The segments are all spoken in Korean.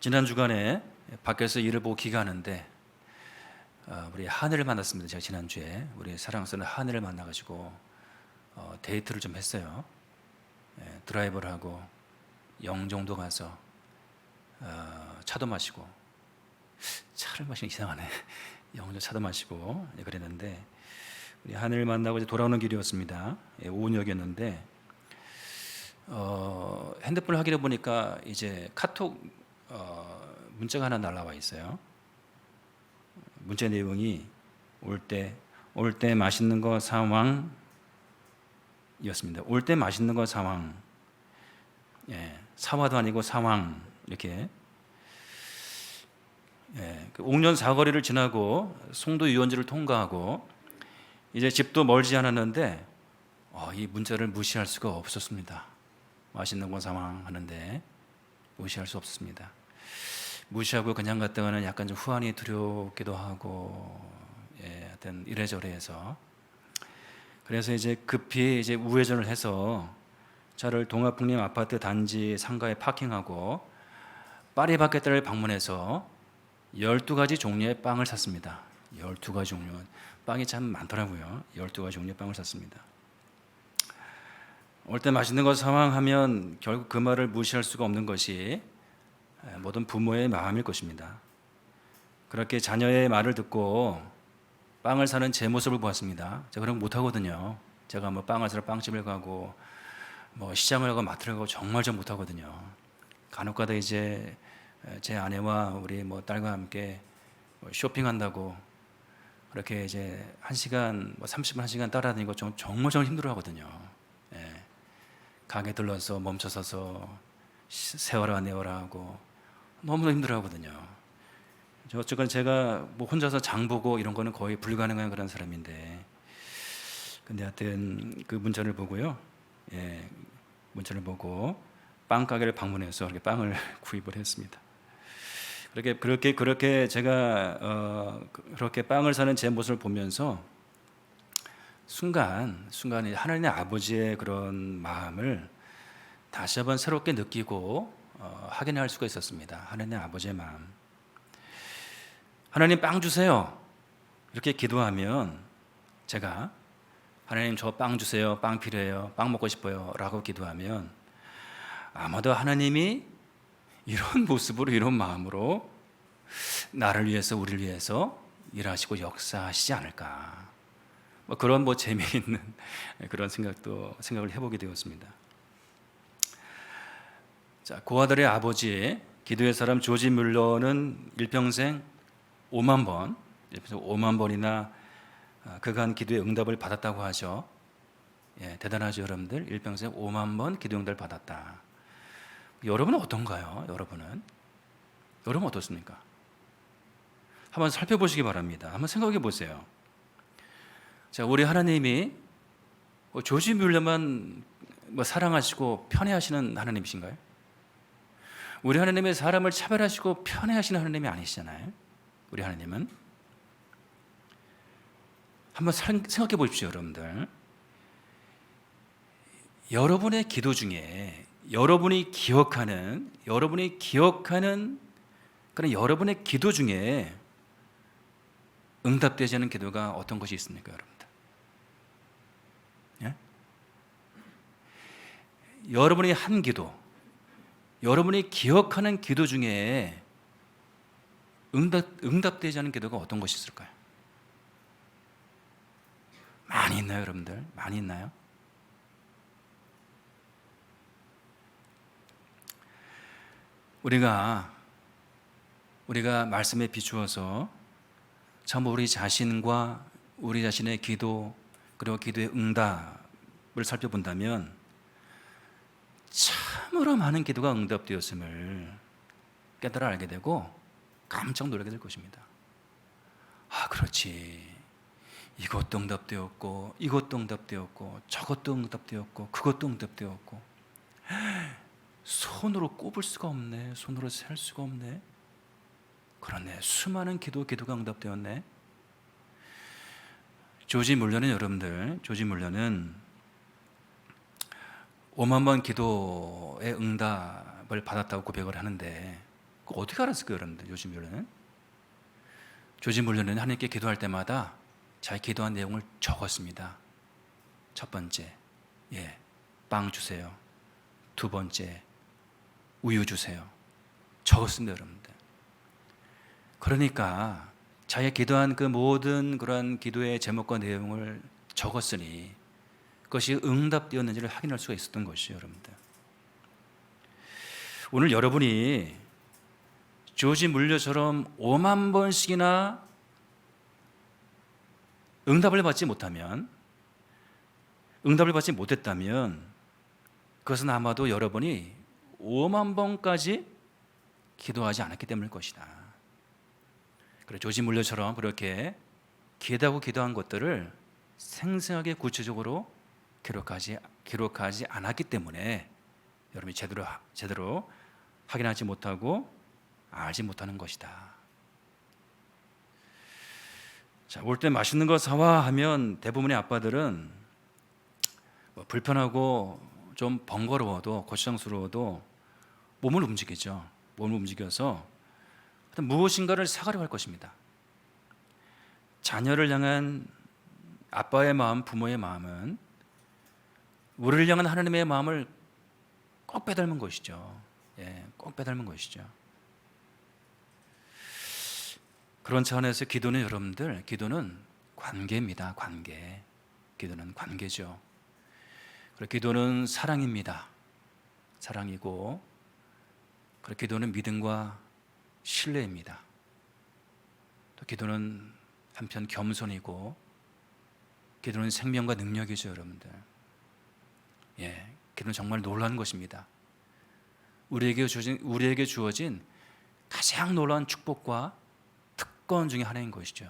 지난 주간에 밖에서 일을 보고 귀가하는데 우리 하늘을 만났습니다. 제가 지난주에 우리 사랑스러운 하늘을 만나가지고 데이트를 좀 했어요. 드라이브를 하고 영종도 가서 차도 마시고, 차를 마시는 이상하네. 영종 차도 마시고 그랬는데, 우리 하늘을 만나고 이제 돌아오는 길이었습니다. 오은역이었는데 핸드폰을 확인해 보니까 이제 카톡 문자가 하나 날라와 있어요. 문자 내용이 올 때 맛있는 거 사왕이었습니다. 올 때 맛있는 거 사왕. 사와도 아니고 사왕. 이렇게. 그 옥년 사거리를 지나고 송도 유원지를 통과하고 이제 집도 멀지 않았는데 이 문자를 무시할 수가 없었습니다. 맛있는 거 사왕 하는데 무시할 수 없었습니다. 무시하고 그냥 갔다가는 약간 좀 후환이 두렵기도 하고, 하여튼 이래저래 해서, 그래서 이제 급히 이제 우회전을 해서 차를 동아풍림 아파트 단지 상가에 파킹하고 파리바게뜨를 방문해서 12가지 종류의 빵을 샀습니다. 12가지 종류, 빵이 참 많더라고요. 12가지 종류의 빵을 샀습니다. 올 때 맛있는 거 사왕하면 결국 그 말을 무시할 수가 없는 것이 모든 부모의 마음일 것입니다. 그렇게 자녀의 말을 듣고 빵을 사는 제 모습을 보았습니다. 제가 그런 거 못하거든요. 제가 뭐 빵을 사러 빵집을 가고 뭐 시장을 가고 마트를 가고 정말 좀 못하거든요. 간혹가다 이제 제 아내와 우리 뭐 딸과 함께 쇼핑한다고 그렇게 이제 1시간, 30분, 1시간 따라다니고 정말 힘들어하거든요. 가게 들러서 멈춰서서 세워라 내워라 하고 너무 힘들어하거든요. 어쨌건 제가 뭐 혼자서 장 보고 이런 거는 거의 불가능한 그런 사람인데, 근데 하여튼 그 문자를 보고요. 문자를 보고 빵 가게를 방문해서 이렇게 빵을 구입을 했습니다. 그렇게 제가 그렇게 빵을 사는 제 모습을 보면서 순간에 하나님의 아버지의 그런 마음을 다시 한번 새롭게 느끼고 확인할 수가 있었습니다. 하나님의 아버지의 마음. 하나님 빵 주세요. 이렇게 기도하면 제가 하나님 저 빵 주세요. 빵 필요해요. 빵 먹고 싶어요. 라고 기도하면 아마도 하나님이 이런 모습으로 이런 마음으로 나를 위해서 우리를 위해서 일하시고 역사하시지 않을까. 그런 재미있는 그런 생각을 해보게 되었습니다. 자, 고아들의 아버지 기도의 사람 조지 뮬러는 일평생 5만 번이나 그간 기도의 응답을 받았다고 하죠. 대단하죠, 여러분들. 일평생 5만 번 기도 응답을 받았다. 여러분은 어떤가요? 여러분 어떻습니까? 한번 살펴보시기 바랍니다. 한번 생각해 보세요. 자, 우리 하나님이 조지 뮬러만 사랑하시고 편애하시는 하나님이신가요? 우리 하나님의 사람을 차별하시고 편애하시는 하나님이 아니시잖아요. 우리 하나님은. 한번 생각해 보십시오, 여러분들. 여러분의 기도 중에 여러분이 기억하는 그런 여러분의 기도 중에 응답되지 않은 기도가 어떤 것이 있습니까, 여러분들? 여러분이 한 기도, 여러분이 기억하는 기도 중에 응답되지 않은 기도가 어떤 것이 있을까요? 많이 있나요, 여러분들? 많이 있나요? 우리가 말씀에 비추어서 전부 우리 자신과 우리 자신의 기도, 그리고 기도의 응답을 살펴본다면 참으로 많은 기도가 응답되었음을 깨달아 알게 되고 깜짝 놀라게 될 것입니다. 그렇지. 이것도 응답되었고, 이것도 응답되었고, 저것도 응답되었고, 그것도 응답되었고, 손으로 꼽을 수가 없네. 손으로 셀 수가 없네. 그렇네. 수많은 기도가 응답되었네. 조지 뮬러는 5만 번 기도의 응답을 받았다고 고백을 하는데, 그 어떻게 알았을까요, 여러분들? 조지 뮬러는 하나님께 기도할 때마다 자기 기도한 내용을 적었습니다. 첫 번째, 빵 주세요. 두 번째, 우유 주세요. 적었습니다, 여러분들. 그러니까 자기가 기도한 그 모든 그러한 기도의 제목과 내용을 적었으니 그것이 응답되었는지를 확인할 수가 있었던 것이죠, 여러분들. 오늘 여러분이 조지 물려처럼 5만 번씩이나 응답을 받지 못했다면 그것은 아마도 여러분이 5만 번까지 기도하지 않았기 때문일 것이다. 그래, 조지 물려처럼 그렇게 기도한 것들을 생생하게 구체적으로 기록하지 않았기 때문에 여러분이 제대로 확인하지 못하고 알지 못하는 것이다. 자, 올 때 맛있는 거 사와 하면 대부분의 아빠들은 불편하고 좀 번거로워도 고추장스러워도 몸을 움직여서 무엇인가를 사가려고 할 것입니다. 자녀를 향한 아빠의 마음, 부모의 마음은 우리를 향한 하나님의 마음을 꼭 빼닮은 것이죠. 꼭 빼닮은 것이죠. 그런 차원에서 기도는 관계입니다. 기도는 관계죠. 그리고 기도는 사랑입니다. 사랑이고, 그리고 기도는 믿음과 신뢰입니다. 또 기도는 한편 겸손이고, 기도는 생명과 능력이죠, 여러분들. 기도는 정말 놀라운 것입니다. 우리에게 주어진 가장 놀라운 축복과 특권 중에 하나인 것이죠.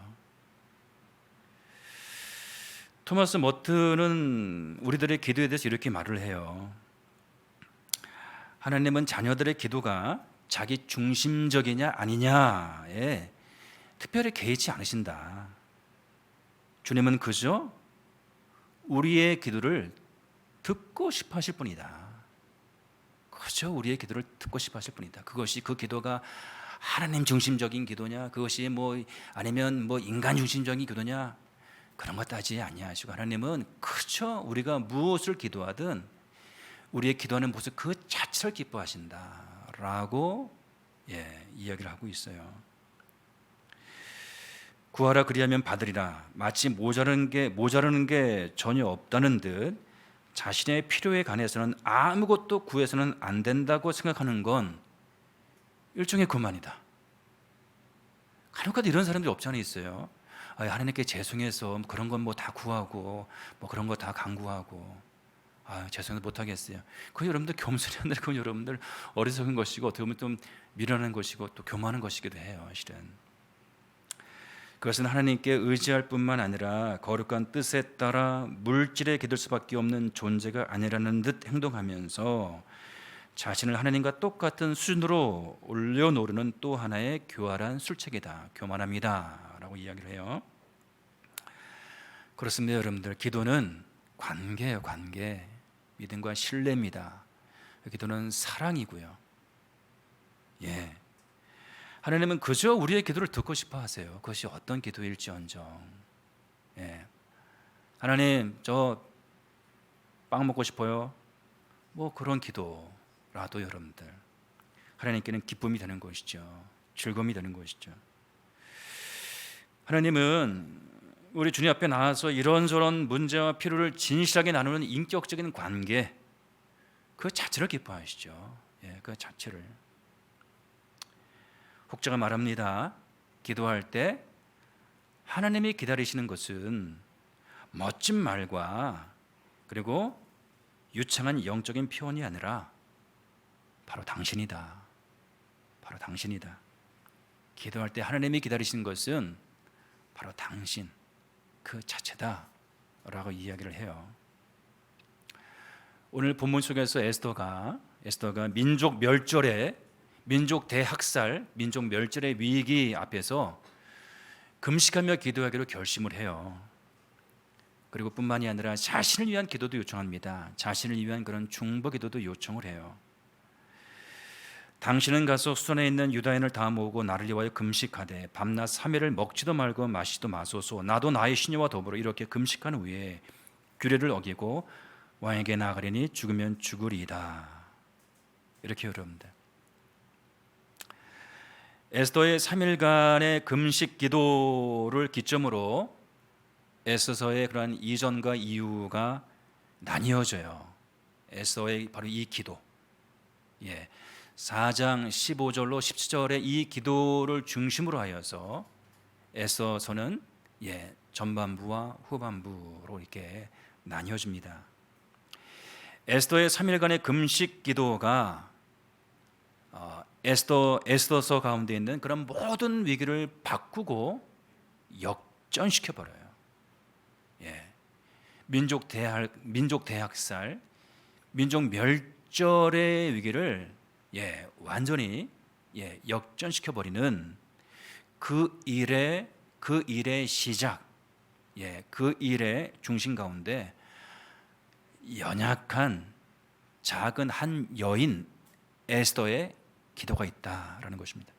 토마스 머튼은 우리들의 기도에 대해서 이렇게 말을 해요. 하나님은 자녀들의 기도가 자기 중심적이냐 아니냐에 특별히 개의치 않으신다. 주님은 그저 우리의 기도를 듣고 싶어 하실 뿐이다. 그것이 그 기도가 하나님 중심적인 기도냐, 그것이 아니면 인간 중심적인 기도냐, 그런 것 따지지 아니하시고 하나님은 그저 우리가 무엇을 기도하든 우리의 기도하는 모습 그 자체를 기뻐하신다라고 이야기를 하고 있어요. 구하라 그리하면 받으리라. 마치 모자라는 게 전혀 없다는 듯 자신의 필요에 관해서는 아무것도 구해서는 안 된다고 생각하는 건 일종의 교만이다. 간혹가다 이런 사람들이 없지 않아 있어요. 하나님께 죄송해서 그런 건 다 구하고 그런 거 다 간구하고 죄송해서 못하겠어요. 그건 여러분들 겸손이 아니라 그건 여러분들 어리석은 것이고 어떻게 보면 좀 미련한 것이고 또 교만한 것이기도 해요. 실은 그것은 하나님께 의지할 뿐만 아니라 거룩한 뜻에 따라 물질에 기댈 수밖에 없는 존재가 아니라는 듯 행동하면서 자신을 하나님과 똑같은 수준으로 올려놓으려는 또 하나의 교활한 술책이다. 교만합니다 라고 이야기를 해요. 그렇습니다, 여러분들. 기도는 관계예요. 관계. 믿음과 신뢰입니다. 기도는 사랑이고요. 하나님은 그저 우리의 기도를 듣고 싶어 하세요. 그것이 어떤 기도일지언정. 하나님, 저 빵 먹고 싶어요. 그런 기도라도 여러분들 하나님께는 기쁨이 되는 것이죠. 즐거움이 되는 것이죠. 하나님은 우리 주님 앞에 나와서 이런저런 문제와 필요를 진실하게 나누는 인격적인 관계, 그 자체를 기뻐하시죠. 그 자체를. 혹자가 말합니다. 기도할 때 하나님이 기다리시는 것은 멋진 말과 그리고 유창한 영적인 표현이 아니라 바로 당신이다. 바로 당신이다. 기도할 때 하나님이 기다리시는 것은 바로 당신 그 자체다 라고 이야기를 해요. 오늘 본문 속에서 에스더가 민족 대학살, 민족 멸절의 위기 앞에서 금식하며 기도하기로 결심을 해요. 그리고 뿐만이 아니라 자신을 위한 기도도 요청합니다. 자신을 위한 그런 중보 기도도 요청을 해요. 당신은 가서 수산에 있는 유다인을 다 모으고 나를 위하여 금식하되 밤낮 3일을 먹지도 말고 마시지도 마소서. 나도 나의 시녀와 더불어 이렇게 금식한 후에 규례를 어기고 왕에게 나가리니 죽으면 죽으리이다. 이렇게 여러분들, 에스더의 3일간의 금식 기도를 기점으로 에스더서의 그러한 이전과 이후가 나뉘어져요. 에스더의 바로 이 기도, 4장 15절로 17절의 이 기도를 중심으로 하여서 에스더서는 전반부와 후반부로 이렇게 나뉘어집니다. 에스더의 3일간의 금식 기도가 에스더서 가운데 있는 그런 모든 위기를 바꾸고 역전시켜 버려요. 민족 대학살, 민족 멸절의 위기를 완전히 역전시켜 버리는 그 일의 시작, 그 일의 중심 가운데 연약한 작은 한 여인 에스더의 기도가 있다라는 것입니다.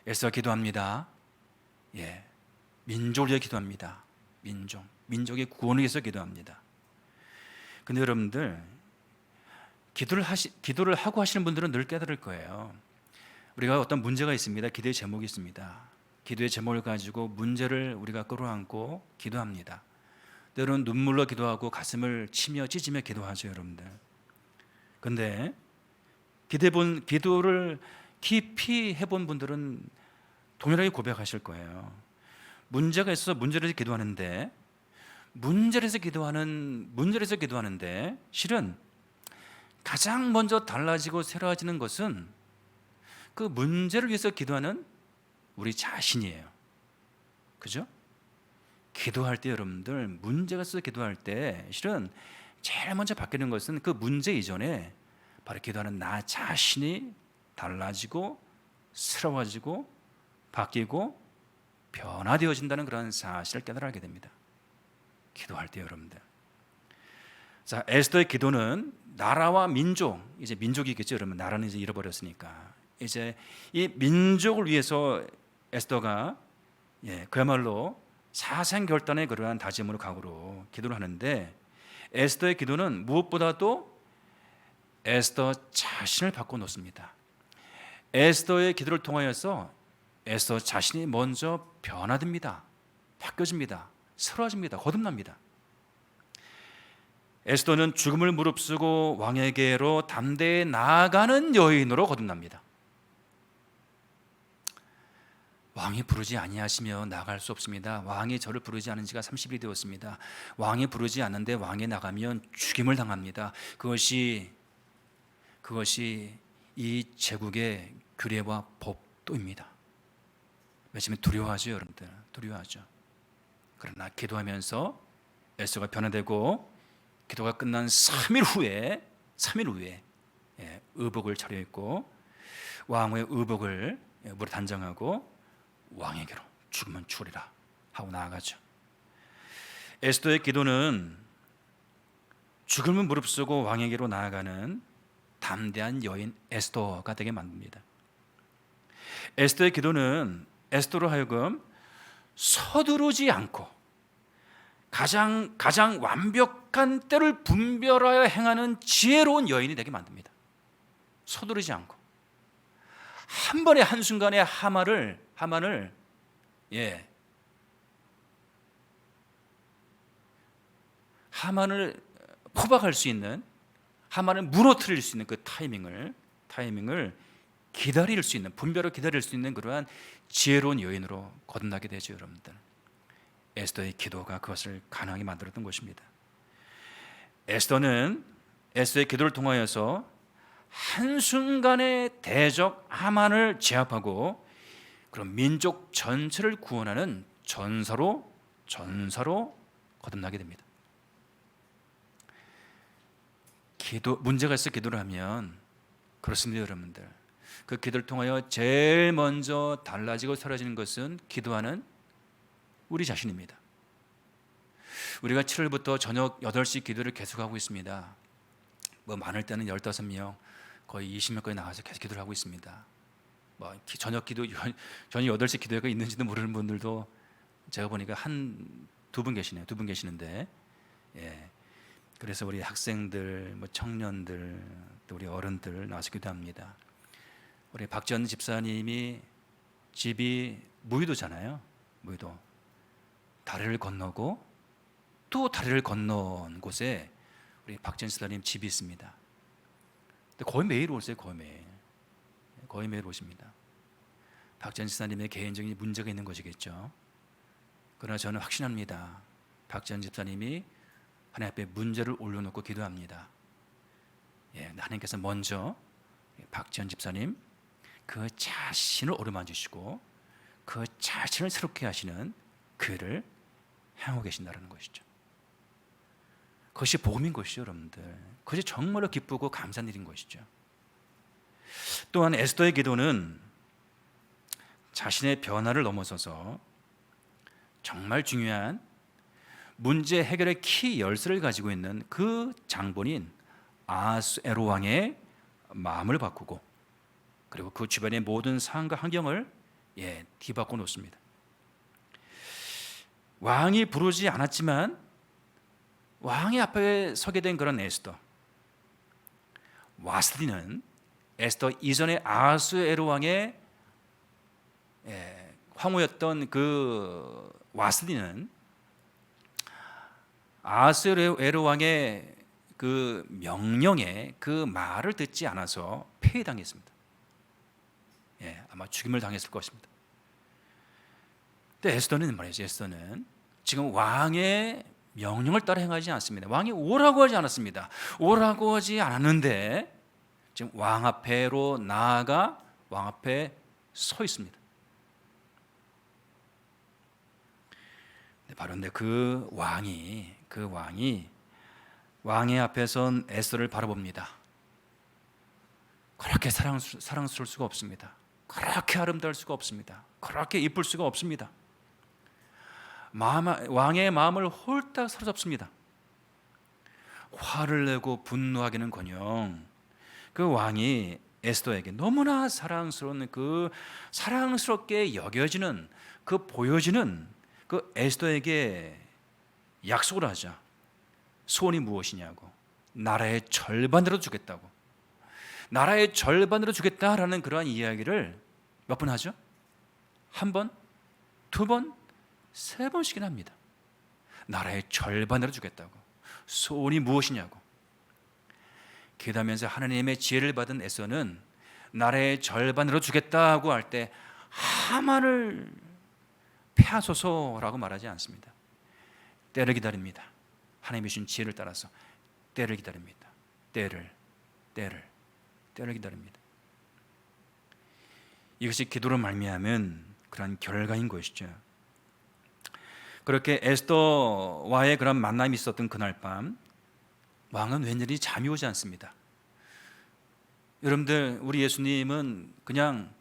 에스더 기도합니다. 민족을 위해 기도합니다. 민족의 구원을 위해서 기도합니다. 근데 여러분들, 기도를 하고 하시는 분들은 늘 깨달을 거예요. 우리가 어떤 문제가 있습니다. 기도의 제목이 있습니다. 기도의 제목을 가지고 문제를 우리가 끌어안고 기도합니다. 때로는 눈물로 기도하고 가슴을 치며 찢으며 기도하죠, 여러분들. 근데 기도를 깊이 해본 분들은 동일하게 고백하실 거예요. 문제가 있어서 문제를 해서 기도하는데 실은 가장 먼저 달라지고 새로워지는 것은 그 문제를 위해서 기도하는 우리 자신이에요. 그죠? 기도할 때 여러분들, 문제가 있어서 기도할 때 실은 제일 먼저 바뀌는 것은 그 문제 이전에 바로 기도하는 나 자신이 달라지고 새로워지고 바뀌고 변화되어진다는 그런 사실을 깨달게 됩니다. 기도할 때 여러분들. 자, 에스더의 기도는 나라와 민족, 이제 민족이겠죠, 여러분. 나라는 이제 잃어버렸으니까 이제 이 민족을 위해서 에스더가 그야말로 사생결단의 그러한 다짐으로 각오로 기도를 하는데, 에스더의 기도는 무엇보다도 에스더 자신을 바꿔놓습니다. 에스더의 기도를 통하여서 에스더 자신이 먼저 변화됩니다. 바뀌어집니다. 새로워집니다. 거듭납니다. 에스더는 죽음을 무릅쓰고 왕에게로 담대히 나아가는 여인으로 거듭납니다. 왕이 부르지 아니하시며 나갈 수 없습니다. 왕이 저를 부르지 않은 지가 30일이 되었습니다. 왕이 부르지 않는데 왕에 나가면 죽임을 당합니다. 그것이 이 제국의 규례와 법도입니다. 왜냐하면 두려워하죠, 여러분들. 두려워하죠. 그러나 기도하면서 에스더가 변화되고 기도가 끝난 3일 후에 의복을 차려입고 왕의 의복을 물에 단장하고 왕에게로 죽으면 죽으리라 하고 나아가죠. 에스더의 기도는 죽음을 무릅쓰고 왕에게로 나아가는 담대한 여인 에스더가 되게 만듭니다. 에스더의 기도는 에스더로 하여금 서두르지 않고 가장 완벽한 때를 분별하여 행하는 지혜로운 여인이 되게 만듭니다. 서두르지 않고 한 번에 한순간에 하만을 포박할 수 있는, 하만을 무너뜨릴 수 있는 그 타이밍을 기다릴 수 있는, 분별을 기다릴 수 있는 그러한 지혜로운 여인으로 거듭나게 되죠, 여러분들. 에스더의 기도가 그것을 가능하게 만들었던 것입니다. 에스더의 기도를 통하여서 한순간에 대적 하만을 제압하고 그런 민족 전체를 구원하는 전사로 거듭나게 됩니다. 문제가 있어 기도를 하면 그렇습니다, 여러분들. 그 기도를 통하여 제일 먼저 달라지고 사라지는 것은 기도하는 우리 자신입니다. 우리가 7월부터 저녁 8시 기도를 계속하고 있습니다. 많을 때는 15명, 거의 20명까지 나가서 계속 기도를 하고 있습니다. 저녁 8시 기도회가 있는지도 모르는 분들도 제가 보니까 두 분 계시네요. 두 분 계시는데, 예. 그래서 우리 학생들, 청년들, 또 우리 어른들 나와서 기도합니다. 우리 박지원 집사님이 집이 무의도잖아요. 무의도. 다리를 건너고 또 다리를 건넌 곳에 우리 박지원 집사님 집이 있습니다. 근데 거의 매일 오세요. 거의 매일 오십니다. 박지원 집사님의 개인적인 문제가 있는 것이겠죠. 그러나 저는 확신합니다. 박지원 집사님이 하나님 앞에 문제를 올려놓고 기도합니다. 하나님께서 먼저 박지원 집사님 그 자신을 어루만지시고 그 자신을 새롭게 하시는 그 일을 행하고 계신다는 것이죠. 그것이 복음인 것이죠, 여러분들. 그것이 정말로 기쁘고 감사한 일인 것이죠. 또한 에스더의 기도는 자신의 변화를 넘어서서 정말 중요한 문제 해결의 키 열쇠를 가지고 있는 그 장본인 아하수에로 왕의 마음을 바꾸고 그리고 그 주변의 모든 상황과 환경을 뒤바꿔 놓습니다. 왕이 부르지 않았지만 왕의 앞에 서게 된 그런 에스더. 와스디는 에스더 이전의 아하수에로 왕의 황후였던 그 와스디는 아하수에로 왕의 그 명령에 그 말을 듣지 않아서 폐위당했습니다. 아마 죽임을 당했을 것입니다. 근데 에스더는 말이죠. 에스더는 지금 왕의 명령을 따라 행하지 않습니다. 왕이 오라고 하지 않았습니다. 오라고 하지 않았는데 지금 왕 앞에로 나아가 왕 앞에 서 있습니다. 바로 근데 그 왕이 왕의 앞에 선 에스더를 바라봅니다. 그렇게 사랑스러울 수가 없습니다. 그렇게 아름다울 수가 없습니다. 그렇게 이쁠 수가 없습니다. 왕의 마음을 홀딱 사로잡습니다. 화를 내고 분노하기는커녕 그 왕이 에스더에게 너무나 사랑스러운 그 사랑스럽게 여겨지는 그 보여지는 그 에스더에게 약속을 하자. 소원이 무엇이냐고. 나라의 절반으로 주겠다고. 나라의 절반으로 주겠다라는 그러한 이야기를 몇 번 하죠? 한 번, 두 번, 세 번씩이나 합니다. 나라의 절반으로 주겠다고. 소원이 무엇이냐고. 기도하면서 하나님의 지혜를 받은 에서는 나라의 절반으로 주겠다고 할 때 하만을 패하소서라고 말하지 않습니다. 때를 기다립니다. 하나님이 주신 지혜를 따라서 때를 기다립니다. 때를 기다립니다. 이것이 기도로 말미암은 그런 결과인 것이죠. 그렇게 에스더와의 그런 만남이 있었던 그날 밤 왕은 웬일이 잠이 오지 않습니다. 여러분들 우리 예수님은 그냥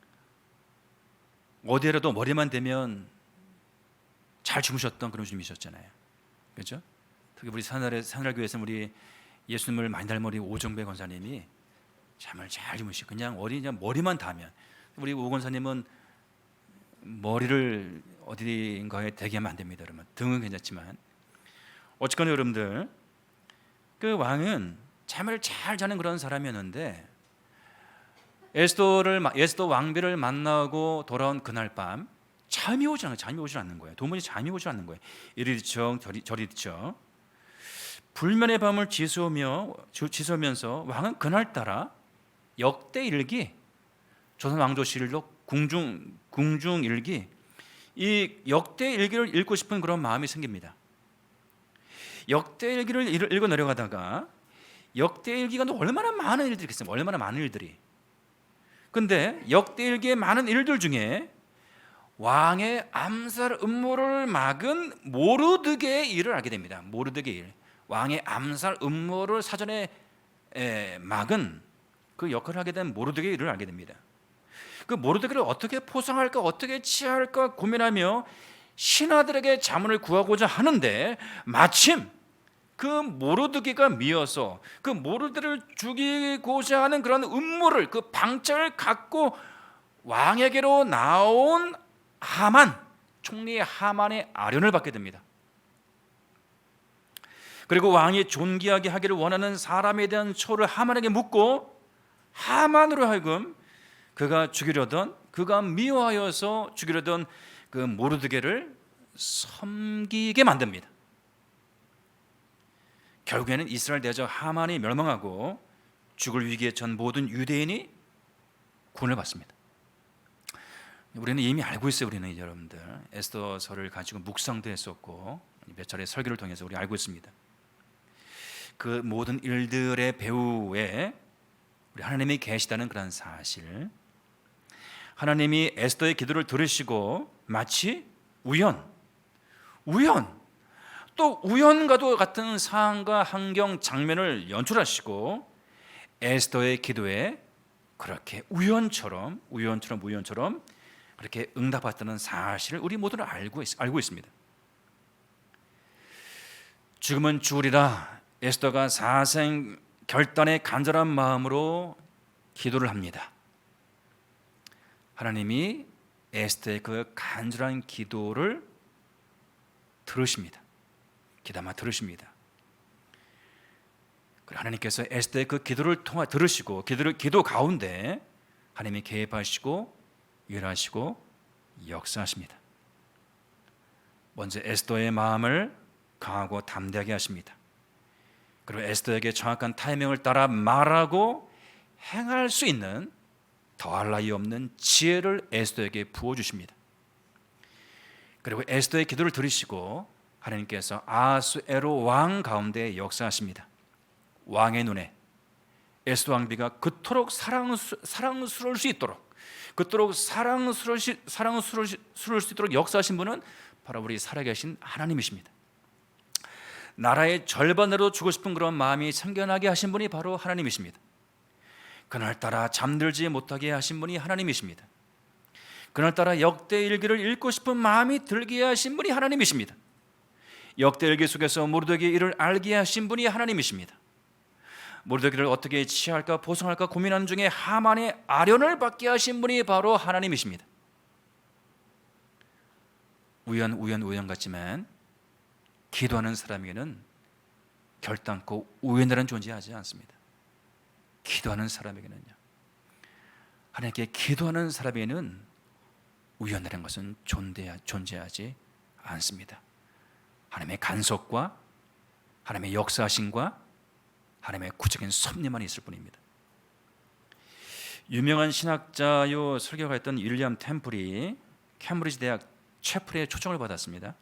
어디에라도 머리만 대면 잘 주무셨던 그런 주님이셨잖아요. 그렇죠? 특히 우리 산하교회에서 우리 예수님을 많이 닮은 우리 오정배 권사님이 잠을 잘 주무시고 그냥 머리만 닿으면 우리 오 권사님은 머리를 어디인가에 대게 하면 안 됩니다. 여러분 등은 괜찮지만 어쨌거나 여러분들 그 왕은 잠을 잘 자는 그런 사람이었는데 에스더 왕비를 만나고 돌아온 그날 밤 잠이 오지 않는 거예요. 도무지 잠이 오지 않는 거예요. 이리 뒤척 저리 뒤척 불면의 밤을 지새우면서 왕은 그날따라 역대일기 조선 왕조실록 궁중일기 이 역대일기를 읽고 싶은 그런 마음이 생깁니다. 역대일기를 읽어 내려가다가 역대일기가 얼마나 많은 일들이 있겠어요. 얼마나 많은 일들이. 근데 역대일기의 많은 일들 중에 왕의 암살 음모를 막은 모르드게의 일을 알게 됩니다. 모르드게의 일. 왕의 암살 음모를 사전에 막은 그 역할을 하게 된 모르드게의 일을 알게 됩니다. 그 모르드게를 어떻게 포상할까 어떻게 치할까 고민하며 신하들에게 자문을 구하고자 하는데 마침 그 모르드게가 미어서 그 모르드를 죽이고자 하는 그런 음모를, 그 방책을 갖고 왕에게로 나온 하만, 총리 하만의 아련을 받게 됩니다. 그리고 왕이 존귀하게 하기를 원하는 사람에 대한 초를 하만에게 묻고, 하만으로 하여금 그가 죽이려던, 그가 미워하여서 죽이려던 그 모르드게를 섬기게 만듭니다. 결국에는 이스라엘 대적 하만이 멸망하고 죽을 위기에 처한 모든 유대인이 구원을 받습니다. 우리는 이미 알고 있어요. 우리는 여러분들 에스더서를 가지고 묵상도 했었고 몇 차례 설교를 통해서 우리 알고 있습니다. 그 모든 일들의 배후에 우리 하나님이 계시다는 그런 사실, 하나님이 에스더의 기도를 들으시고 마치 또 우연과도 같은 상황과 환경 장면을 연출하시고 에스더의 기도에 그렇게 우연처럼 그렇게 응답했다는 사실을 우리 모두는 알고 있습니다. 죽으면 죽으리라 에스더가 사생 결단의 간절한 마음으로 기도를 합니다. 하나님이 에스더의 그 간절한 기도를 들으십니다. 귀담아 들으십니다. 하나님께서 에스더의 그 기도를 통해 들으시고 기도 가운데 하나님이 개입하시고 일하시고 역사하십니다. 먼저 에스더의 마음을 강하고 담대하게 하십니다. 그리고 에스더에게 정확한 타이밍을 따라 말하고 행할 수 있는 더할 나위 없는 지혜를 에스더에게 부어주십니다. 그리고 에스더의 기도를 들으시고 하나님께서 아하수에로 왕 가운데 역사하십니다. 왕의 눈에 에스더 왕비가 그토록 사랑스러울 수 있도록, 그토록 사랑스러울 수 있도록 역사하신 분은 바로 우리 살아계신 하나님이십니다. 나라의 절반으로 주고 싶은 그런 마음이 생겨나게 하신 분이 바로 하나님이십니다. 그날따라 잠들지 못하게 하신 분이 하나님이십니다. 그날따라 역대일기를 읽고 싶은 마음이 들게 하신 분이 하나님이십니다. 역대일기 속에서 모르드게의 일을 알게 하신 분이 하나님이십니다. 모르드게를 어떻게 취할까 보상할까 고민하는 중에 하만의 아련을 받게 하신 분이 바로 하나님이십니다. 우연 같지만 기도하는 사람에게는 결단코 우연이라는 존재하지 않습니다. 기도하는 사람에게는요, 하나님께 기도하는 사람에게는 우연이라는 것은 존재하지 않습니다. 하나님의 간섭과 하나님의 역사하심과 하나님의 구체적인 섭리만 있을 뿐입니다. 유명한 신학자요 설교가였던 윌리엄 템플이 캠브리지 대학 채플에 초청을 받았습니다.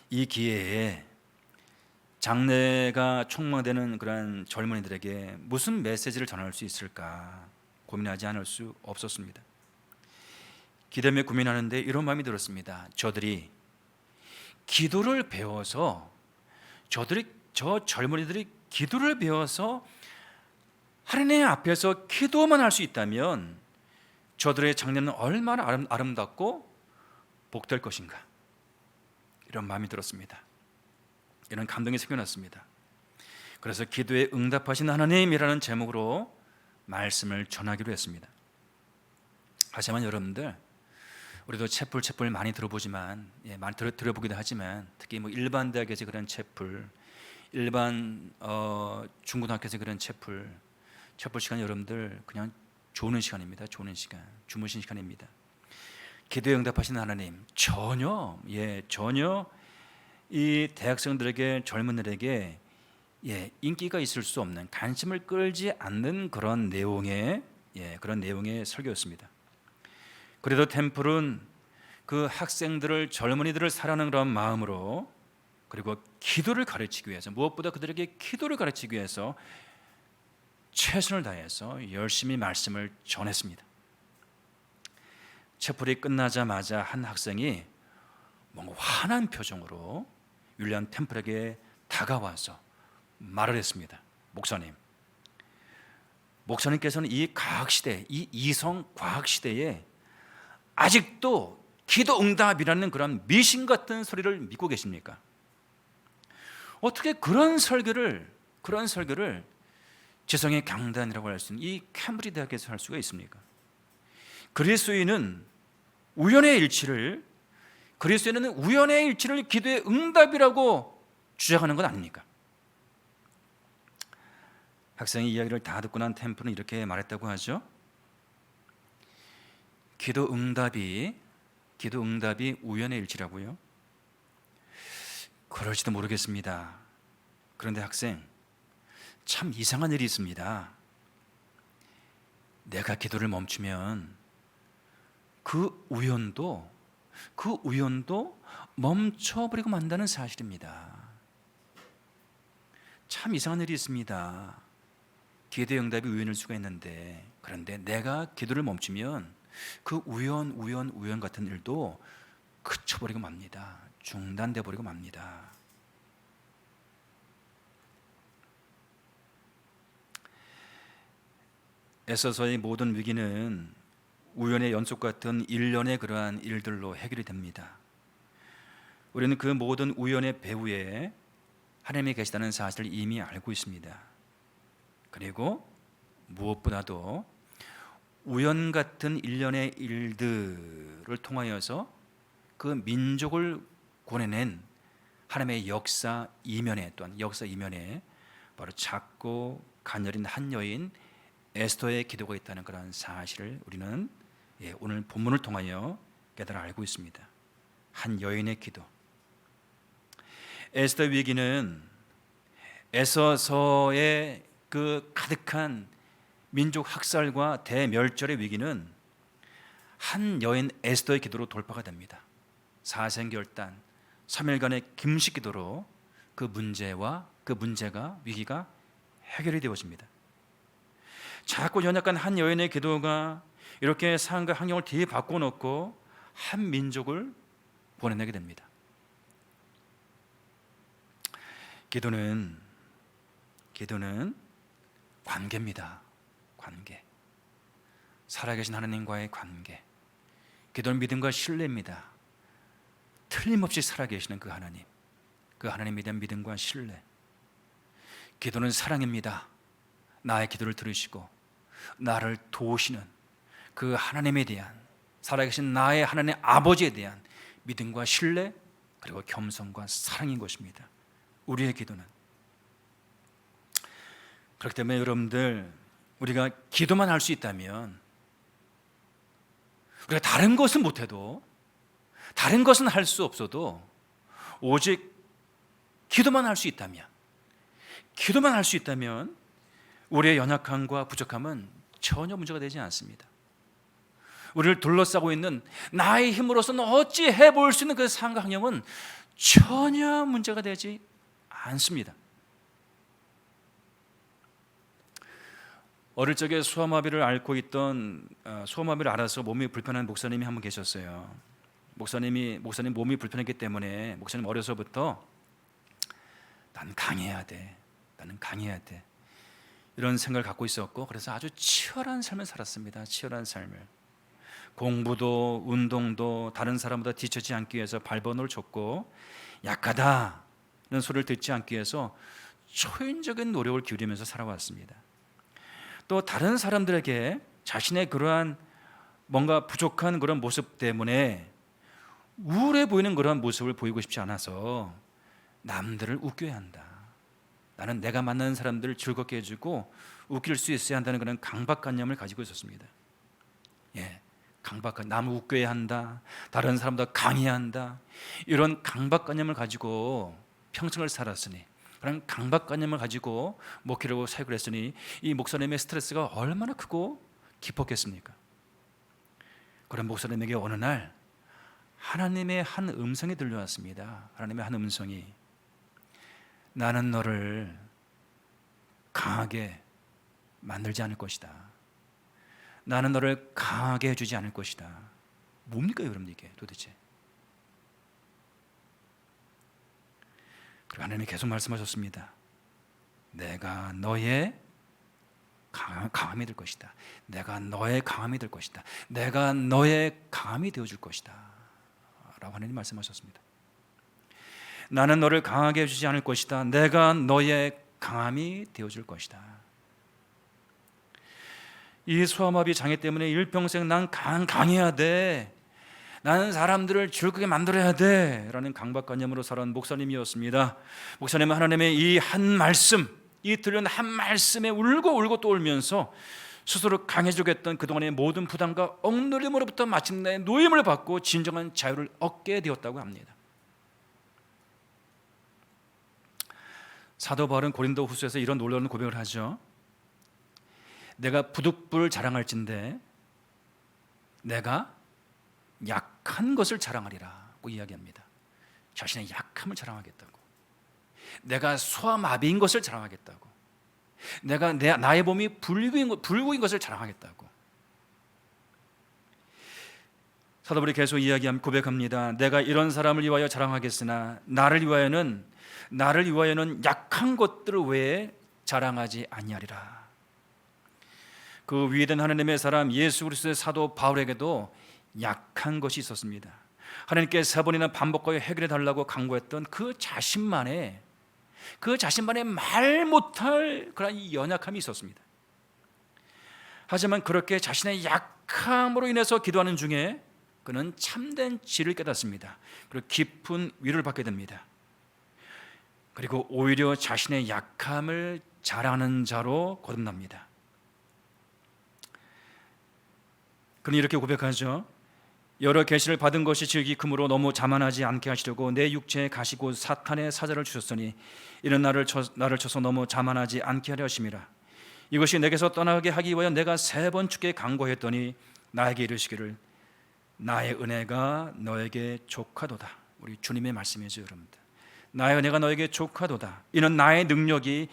이 기회에 장래가 촉망되는 그런 젊은이들에게 무슨 메시지를 전할 수 있을까 고민하지 않을 수 없었습니다. 기도에 고민하는데 이런 마음이 들었습니다. 저들이 기도를 배워서 저 젊은이들이 기도를 배워서 하나님 앞에서 기도만 할 수 있다면 저들의 장래는 얼마나 아름답고 복될 것인가, 이런 마음이 들었습니다. 이런 감동이 생겨났습니다. 그래서 기도에 응답하신 하나님이라는 제목으로 말씀을 전하기로 했습니다. 하지만 여러분들, 우리도 채플 많이 들어보지만, 많이 들어보기도 하지만, 특히 뭐 일반 대학에서 그런 채플, 일반 중고등학교에서 그런 채플 시간, 여러분들 그냥 조는 시간입니다. 조는 시간, 주무신 시간입니다. 기도에 응답하시는 하나님 전혀 이 대학생들에게, 젊은이들에게 인기가 있을 수 없는, 관심을 끌지 않는 그런 내용의 설교였습니다. 그래도 템플은 그 학생들을, 젊은이들을 사랑하는 그런 마음으로, 그리고 기도를 가르치기 위해서, 무엇보다 그들에게 기도를 가르치기 위해서 최선을 다해서 열심히 말씀을 전했습니다. 채플이 끝나자마자 한 학생이 뭔가 화난 표정으로 윌리엄 템플에게 다가와서 말을 했습니다. 목사님께서는 이 과학시대, 이 이성 과학시대에 아직도 기도 응답이라는 그런 미신 같은 소리를 믿고 계십니까? 어떻게 그런 설교를 지성의 강단이라고 할 수 있는 이 캠브리지 대학에서 할 수가 있습니까? 그리스도인은 우연의 일치를 기도의 응답이라고 주장하는 건 아닙니까? 학생이 이야기를 다 듣고 난 템플은 이렇게 말했다고 하죠. 기도 응답이 우연의 일치라고요? 그럴지도 모르겠습니다. 그런데 학생, 참 이상한 일이 있습니다. 내가 기도를 멈추면 그 우연도 멈춰버리고 만다는 사실입니다. 참 이상한 일이 있습니다. 기도의 응답이 우연일 수가 있는데, 그런데 내가 기도를 멈추면 그 우연 같은 일도 그쳐버리고 맙니다. 중단돼 버리고 맙니다. 에서서의 모든 위기는 우연의 연속 같은 일련의 그러한 일들로 해결이 됩니다. 우리는 그 모든 우연의 배후에 하나님이 계시다는 사실을 이미 알고 있습니다. 그리고 무엇보다도 우연 같은 일련의 일들을 통하여서 그 민족을 구원해낸 하나님의 역사 이면에 바로 작고 가녀린 한 여인 에스더의 기도가 있다는 그런 사실을 우리는 오늘 본문을 통하여 깨달아 알고 있습니다. 한 여인의 기도. 에스더 위기는 에서서의 그 가득한 민족 학살과 대멸절의 위기는 한 여인 에스더의 기도로 돌파가 됩니다. 사생결단 3일간의 금식 기도로 그 위기가 해결이 되어집니다. 작고 연약한 한 여인의 기도가 이렇게 상황과 환경을 뒤에 바꿔놓고 한 민족을 보내내게 됩니다. 기도는 관계입니다. 관계. 살아계신 하나님과의 관계. 기도는 믿음과 신뢰입니다. 틀림없이 살아계시는 그 하나님에 대한 믿음과 신뢰. 기도는 사랑입니다. 나의 기도를 들으시고 나를 도우시는 그 하나님에 대한, 살아계신 나의 하나님 아버지에 대한 믿음과 신뢰, 그리고 겸손과 사랑인 것입니다. 우리의 기도는. 그렇기 때문에 여러분들, 우리가 기도만 할 수 있다면, 우리가 다른 것은 못해도, 다른 것은 할 수 없어도 오직 기도만 할 수 있다면 우리의 연약함과 부족함은 전혀 문제가 되지 않습니다. 우리를 둘러싸고 있는 나의 힘으로서는 어찌 해볼 수 있는 그 상황형은 전혀 문제가 되지 않습니다. 어릴 적에 소아마비를 앓고 있던, 소아마비를 앓아서 몸이 불편한 목사님이 한 분 계셨어요. 목사님 몸이 불편했기 때문에 목사님 어려서부터 나는 강해야 돼 이런 생각을 갖고 있었고, 그래서 아주 치열한 삶을 살았습니다. 치열한 삶을. 공부도 운동도 다른 사람보다 뒤처지 않기 위해서 발버둥을 쳤고, 약하다는 소리를 듣지 않기 위해서 초인적인 노력을 기울이면서 살아왔습니다. 또 다른 사람들에게 자신의 그러한 뭔가 부족한 그런 모습 때문에 우울해 보이는 그러한 모습을 보이고 싶지 않아서 남들을 웃겨야 한다. 나는 내가 만나는 사람들을 즐겁게 해주고 웃길 수 있어야 한다는 그런 강박관념을 가지고 있었습니다. 남을 웃겨야 한다, 다른 사람보다 강해야 한다, 이런 강박관념을 가지고 평생을 살았으니, 그런 강박관념을 가지고 목회를 사역을 했으니 이 목사님의 스트레스가 얼마나 크고 깊었겠습니까? 그런 목사님에게 어느 날 하나님의 한 음성이 들려왔습니다. 하나님의 한 음성이, 나는 너를 강하게 만들지 않을 것이다. 나는 너를 강하게 해주지 않을 것이다. 뭡니까 여러분 이게 도대체? 그리고 하나님이 계속 말씀하셨습니다. 내가 너의 강함이 될 것이다. 내가 너의 강함이 될 것이다. 내가 너의 강함이 되어줄 것이다 라고 하나님 말씀하셨습니다. 나는 너를 강하게 해주지 않을 것이다. 내가 너의 강함이 되어줄 것이다. 이 소아마비 장애 때문에 일평생 난 강해야 돼, 나는 사람들을 즐겁게 만들어야 돼 라는 강박관념으로 살아온 목사님이었습니다. 목사님은 하나님의 이 한 말씀, 이 들은 한 말씀에 울고 또 울면서 스스로 강해지겠던 그동안의 모든 부담과 억누림으로부터 마침내 노임을 받고 진정한 자유를 얻게 되었다고 합니다. 사도 바울은 고린도 후서에서 이런 놀라운 고백을 하죠. 내가 부득불 자랑할진대 내가 약한 것을 자랑하리라고 이야기합니다. 자신의 약함을 자랑하겠다고, 내가 소아마비인 것을 자랑하겠다고, 내가 나의 몸이 불구인 것을 자랑하겠다고. 사도 바울이 계속 고백합니다. 내가 이런 사람을 위하여 자랑하겠으나 나를 위하여는 약한 것들 외에 자랑하지 아니하리라. 그 위대한 하나님의 사람 예수 그리스도의 사도 바울에게도 약한 것이 있었습니다. 하나님께 3번이나 반복하여 해결해 달라고 강구했던 그 자신만의 말 못할 그런 이 연약함이 있었습니다. 하지만 그렇게 자신의 약함으로 인해서 기도하는 중에 그는 참된 지를 깨닫습니다. 그리고 깊은 위로를 받게 됩니다. 그리고 오히려 자신의 약함을 자랑하는 자로 거듭납니다. 그는 이렇게 고백하죠. 여러 계시를 받은 것이 지극히 크므로 너무 자만하지 않게 하시려고 내 육체에 가시고 사탄의 사자를 주셨으니 이는 나를 쳐서 너무 자만하지 않게 하려 하심이라. 이것이 내게서 떠나게 하기 위하여 내가 3번 주께 간구했더니 나에게 이르시기를 나의 은혜가 너에게 족하도다. 우리 주님의 말씀이죠, 여러분들. 나의 은혜가 너에게 족하도다. 이는 나의 능력이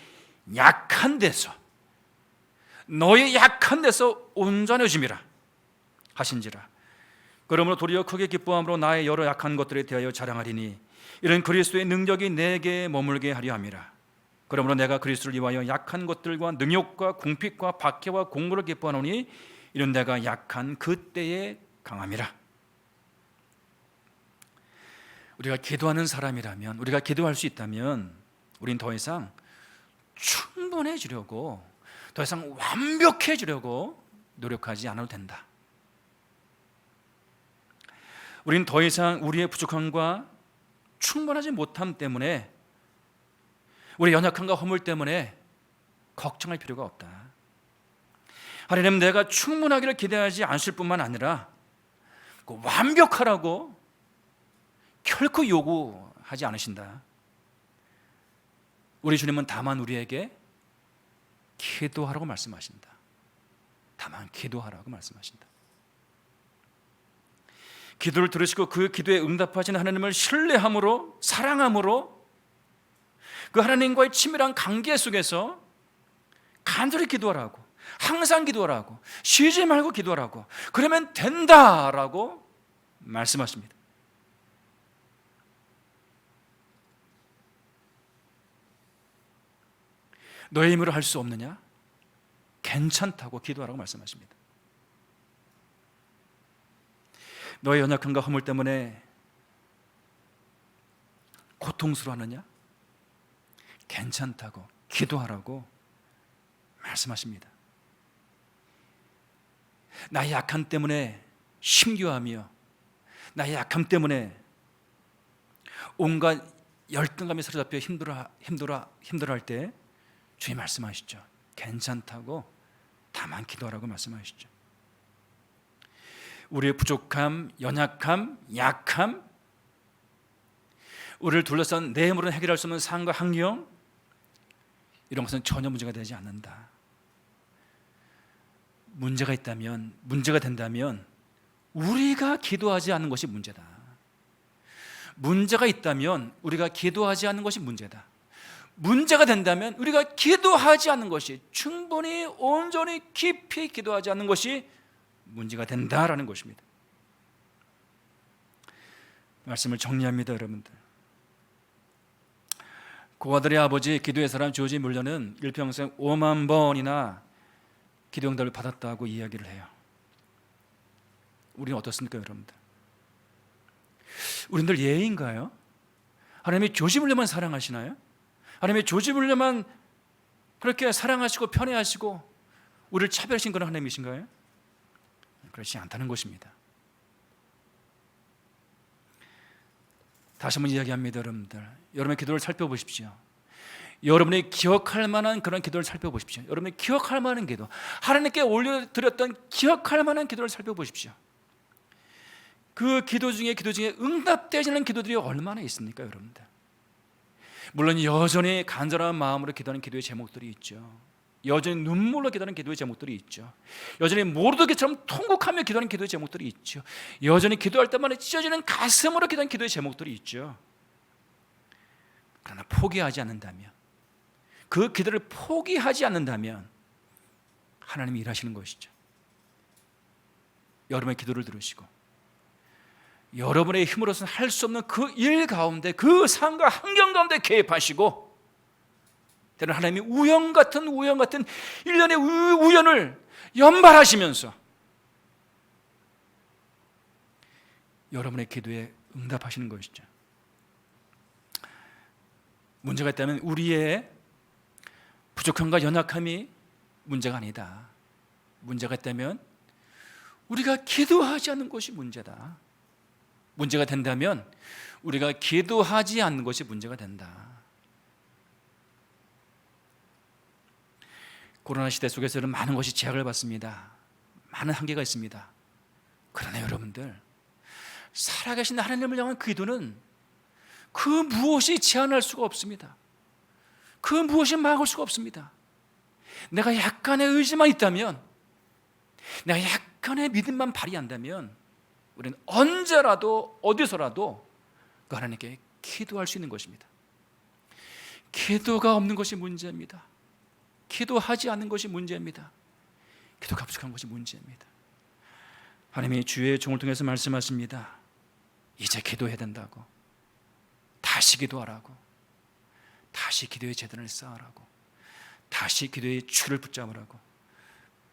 약한 데서, 너의 약한 데서 온전해짐이라 하신지라. 그러므로 도리어 크게 기뻐함으로 나의 여러 약한 것들에 대하여 자랑하리니 이런 그리스도의 능력이 내게 머물게 하려 함이라. 그러므로 내가 그리스도를 위하여 약한 것들과 능욕과 궁핍과 박해와 공고를 기뻐하노니 이런 내가 약한 그때에 강함이라. 우리가 기도하는 사람이라면, 우리가 기도할 수 있다면 우린 더 이상 충분해지려고, 더 이상 완벽해지려고 노력하지 않아도 된다. 우린 더 이상 우리의 부족함과 충분하지 못함 때문에, 우리의 연약함과 허물 때문에 걱정할 필요가 없다. 하나님, 내가 충분하기를 기대하지 않으실 뿐만 아니라 그 완벽하라고 결코 요구하지 않으신다. 우리 주님은 다만 우리에게 기도하라고 말씀하신다. 다만 기도하라고 말씀하신다. 기도를 들으시고 그 기도에 응답하시는 하나님을 신뢰함으로, 사랑함으로 그 하나님과의 친밀한 관계 속에서 간절히 기도하라고, 항상 기도하라고, 쉬지 말고 기도하라고, 그러면 된다라고 말씀하십니다. 너의 힘으로 할 수 없느냐? 괜찮다고 기도하라고 말씀하십니다. 너의 연약함과 허물 때문에 고통스러워하느냐? 괜찮다고 기도하라고 말씀하십니다. 나의 약함 때문에 심교하며 나의 약함 때문에 온갖 열등감에 사로잡혀 힘들어할 때 주님 말씀하시죠. 괜찮다고 다만 기도하라고 말씀하시죠. 우리의 부족함, 연약함, 약함, 우리를 둘러싼 내 힘으로는 해결할 수 없는 상황과 환경, 이런 것은 전혀 문제가 되지 않는다. 문제가 있다면, 문제가 된다면 우리가 기도하지 않는 것이 문제다. 문제가 있다면 우리가 기도하지 않는 것이 문제다. 문제가 된다면 우리가 기도하지 않는 것이, 충분히 온전히 깊이 기도하지 않는 것이 문제가 된다라는 것입니다. 말씀을 정리합니다, 여러분들. 고아들의 아버지 기도의 사람 조지 물러는 일평생 5만 번이나 기도 응답을 받았다고 이야기를 해요. 우리는 어떻습니까, 여러분들? 우리들 예인가요? 하나님이 조지물려만 사랑하시나요? 하나님이 조지물려만 그렇게 사랑하시고 편애하시고 우리를 차별하신 그런 하나님이신가요? 그렇지 않다는 것입니다. 다시 한번 이야기합니다. 여러분들, 여러분의 기도를 살펴보십시오. 여러분이 기억할 만한 그런 기도를 살펴보십시오. 여러분이 기억할 만한 기도, 하나님께 올려드렸던 기억할 만한 기도를 살펴보십시오. 그 기도 중에 응답되지는 기도들이 얼마나 있습니까, 여러분들? 물론 여전히 간절한 마음으로 기도하는 기도의 제목들이 있죠. 여전히 눈물로 기도하는 기도의 제목들이 있죠. 여전히 모르드게처럼 통곡하며 기도하는 기도의 제목들이 있죠. 여전히 기도할 때마다 찢어지는 가슴으로 기도하는 기도의 제목들이 있죠. 그러나 포기하지 않는다면, 그 기도를 포기하지 않는다면 하나님이 일하시는 것이죠. 여러분의 기도를 들으시고 여러분의 힘으로서는 할 수 없는 그 일 가운데, 그 상황과 환경 가운데 개입하시고, 때로는 하나님이 우연 같은 일련의 우연을 연발하시면서 여러분의 기도에 응답하시는 것이죠. 문제가 있다면 우리의 부족함과 연약함이 문제가 아니다. 문제가 있다면 우리가 기도하지 않는 것이 문제다. 문제가 된다면 우리가 기도하지 않는 것이 문제가 된다. 코로나 시대 속에서는 많은 것이 제약을 받습니다. 많은 한계가 있습니다. 그러나 여러분들, 살아계신 하나님을 향한 기도는 그 무엇이 제한할 수가 없습니다. 그 무엇이 막을 수가 없습니다. 내가 약간의 의지만 있다면, 내가 약간의 믿음만 발휘한다면 우리는 언제라도 어디서라도 그 하나님께 기도할 수 있는 것입니다. 기도가 없는 것이 문제입니다. 기도하지 않는 것이 문제입니다. 기도가 부족한 것이 문제입니다. 하나님이 주의 종을 통해서 말씀하십니다. 이제 기도해야 된다고, 다시 기도하라고, 다시 기도의 재단을 쌓으라고, 다시 기도의 줄을 붙잡으라고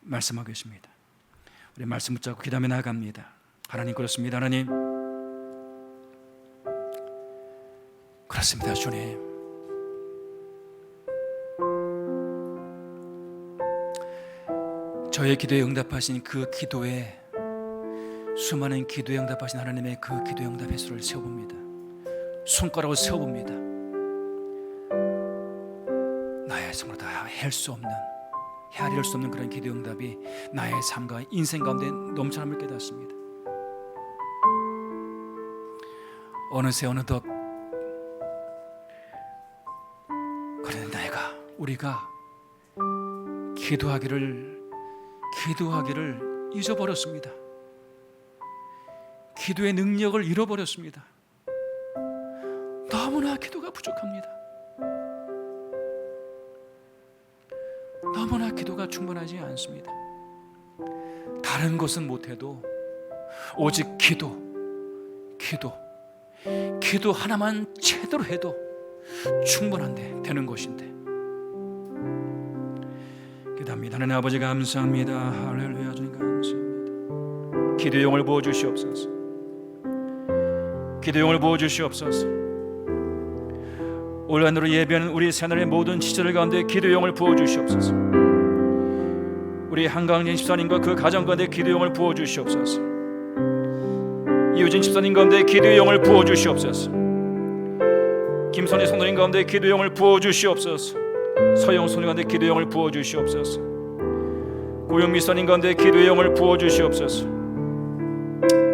말씀하고 계십니다. 우리 말씀 붙잡고 기도하며 나아갑니다. 하나님, 그렇습니다. 하나님, 그렇습니다. 주님, 저의 기도에 응답하신 그 기도에, 수많은 기도에 응답하신 하나님의 그 기도의 응답 횟수를 세어봅니다. 손가락을 세어봅니다. 나의 손으로 다 할 수 없는, 헤아릴 수 없는 그런 기도의 응답이 나의 삶과 인생 가운데 넘쳐남을 깨닫습니다. 어느새 어느덧 그런데 우리가 기도하기를 잊어버렸습니다. 기도의 능력을 잃어버렸습니다. 너무나 기도가 부족합니다. 너무나 기도가 충분하지 않습니다. 다른 것은 못해도 오직 기도 하나만 제대로 해도 충분한데, 되는 것인데. 기도합니다. 하나님 아버지, 감사합니다. 할렐루야. 주님 감사합니다. 기도의 영을 부어주시옵소서. 기도의 영을 부어주시옵소서. 올한으로 예배하는 우리 새날의 모든 시절 가운데 기도의 영을 부어주시옵소서. 우리 한강진 집사님과 그 가정 가운데 기도의 영을 부어주시옵소서. 이우진 집사님 가운데 기도의 영을 부어주시옵소서. 김선희 성도님 가운데 기도의 영을 부어주시옵소서. 서영 성도님 가운데 기도의 영을 부어주시옵소서. 고영미 선님 가운데 기도의 영을 부어주시옵소서.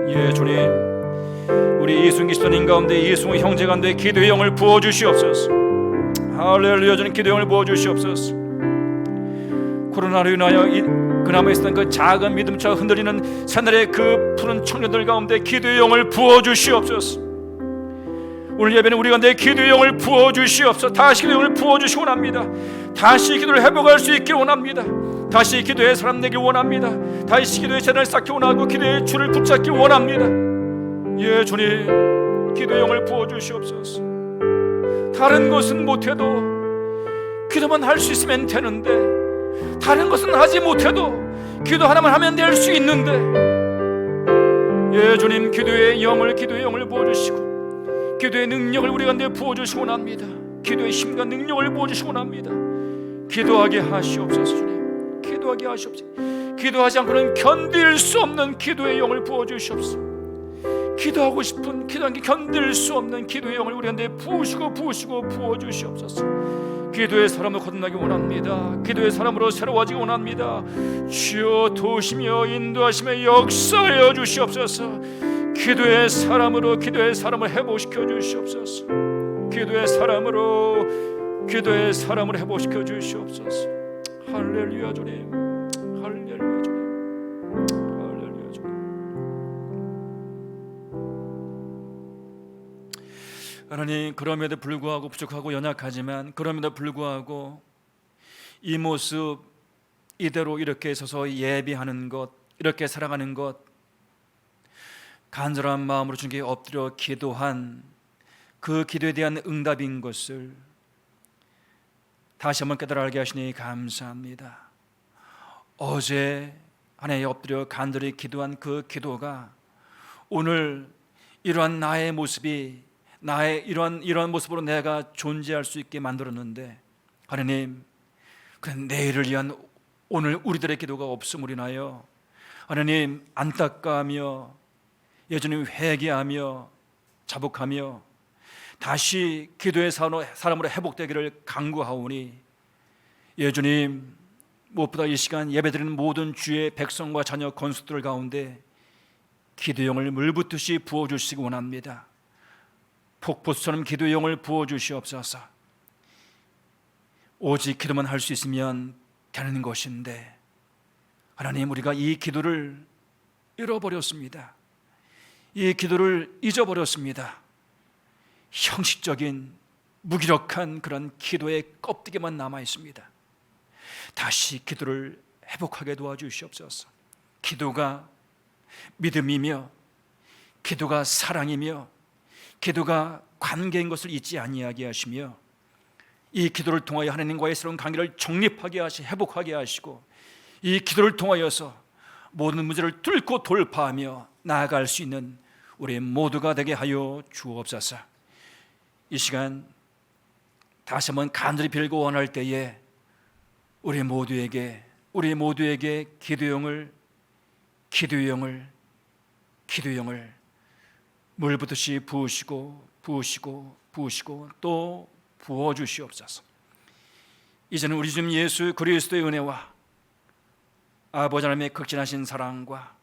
예, 주님, 우리 이순기 집사님 가운데, 이승우 형제 가운데 기도의 영을 부어주시옵소서. 할렐루야. 주님, 기도의 영을 부어주시옵소서. 코로나로 인하여 그나마 있었던 그 작은 믿음차 흔들리는 새날의 그 푸른 청년들 가운데 기도의 영을 부어주시옵소서. 오늘 예배는 우리 가운데 기도의 영을 부어주시옵소서. 다시 기도의 영을 부어주시기 원합니다. 다시 기도를 회복할 수 있길 원합니다. 다시 기도의 사람 되길 원합니다. 다시 기도의 재단을 쌓기 원하고 기도의 줄을 붙잡기 원합니다. 예, 주님, 기도의 영을 부어주시옵소서. 다른 것은 못해도 기도만 할 수 있으면 되는데, 다른 것은 하지 못해도 기도 하나만 하면 될 수 있는데, 예, 주님, 기도의 영을 부어주시고 기도의 능력을 우리 가운데 부어주시기 원합니다. 기도의 힘과 능력을 부어주시기 원합니다. 기도하게 하시옵소서. 주님, 기도하게 하시옵소서. 기도하지 않고는 견딜 수 없는 기도의 영을 부어주시옵소서. 기도하고 싶은, 기도한 게 견딜 수 없는 기도의 영을 우리 가운데 부으시고 부어주시옵소서. 기도의 사람으로 거듭나기 원합니다. 기도의 사람으로 새로워지기 원합니다. 주여 도우시며 인도하시며 역사하여 주시옵소서. 기도의 사람으로 회복시켜 주시옵소서. 기도의 사람으로 회복시켜 주시옵소서. 할렐루야 주님, 할렐루야 주님, 할렐루야 주님. 하나님, 그럼에도 불구하고 부족하고 연약하지만 그럼에도 불구하고 이 모습 이대로 이렇게 서서 예비하는 것, 이렇게 살아가는 것, 간절한 마음으로 주님께 엎드려 기도한 그 기도에 대한 응답인 것을 다시 한번 깨달아 알게 하시니 감사합니다. 어제 하나님께 엎드려 간절히 기도한 그 기도가 오늘 이러한 나의 모습이, 나의 이러한 모습으로 내가 존재할 수 있게 만들었는데, 하나님, 그 내일을 위한 오늘 우리들의 기도가 없음을 인하여 하나님 안타까워하며 여전히 회개하며 자복하며 다시 기도의 사람으로 회복되기를 간구하오니, 예수님, 무엇보다 이 시간 예배드리는 모든 주의 백성과 자녀 건축들 가운데 기도의 영을 물붓듯이 부어주시기 원합니다. 폭포수처럼 기도의 영을 부어주시옵소서. 오직 기도만 할 수 있으면 되는 것인데, 하나님, 우리가 이 기도를 잃어버렸습니다. 이 기도를 잊어버렸습니다. 형식적인 무기력한 그런 기도의 껍데기만 남아 있습니다. 다시 기도를 회복하게 도와주시옵소서. 기도가 믿음이며 기도가 사랑이며 기도가 관계인 것을 잊지 아니하게 하시며, 이 기도를 통하여 하나님과의 새로운 관계를 정립하게 하시, 회복하게 하시고, 이 기도를 통하여서 모든 문제를 뚫고 돌파하며 나아갈 수 있는 우리 모두가 되게 하여 주옵소서. 이 시간 다시 한번 간절히 빌고 원할 때에 우리 모두에게 기도의 영을 물붓듯이 부으시고 또 부어주시옵소서. 이제는 우리 주 예수 그리스도의 은혜와 아버지 하나님의 극진하신 사랑과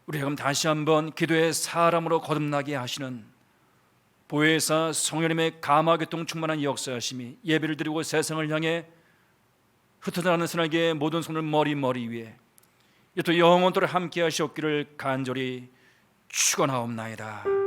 우리가 그럼 다시 한번 기도의 사람으로 거듭나게 하시는 보혜사 성령님의 감화교통 충만한 역사하심이 예배를 드리고 세상을 향해 흩어져나가는 선하게 모든 손을 머리 위에 또 영원토록 함께 하시옵기를 간절히 축원하옵나이다.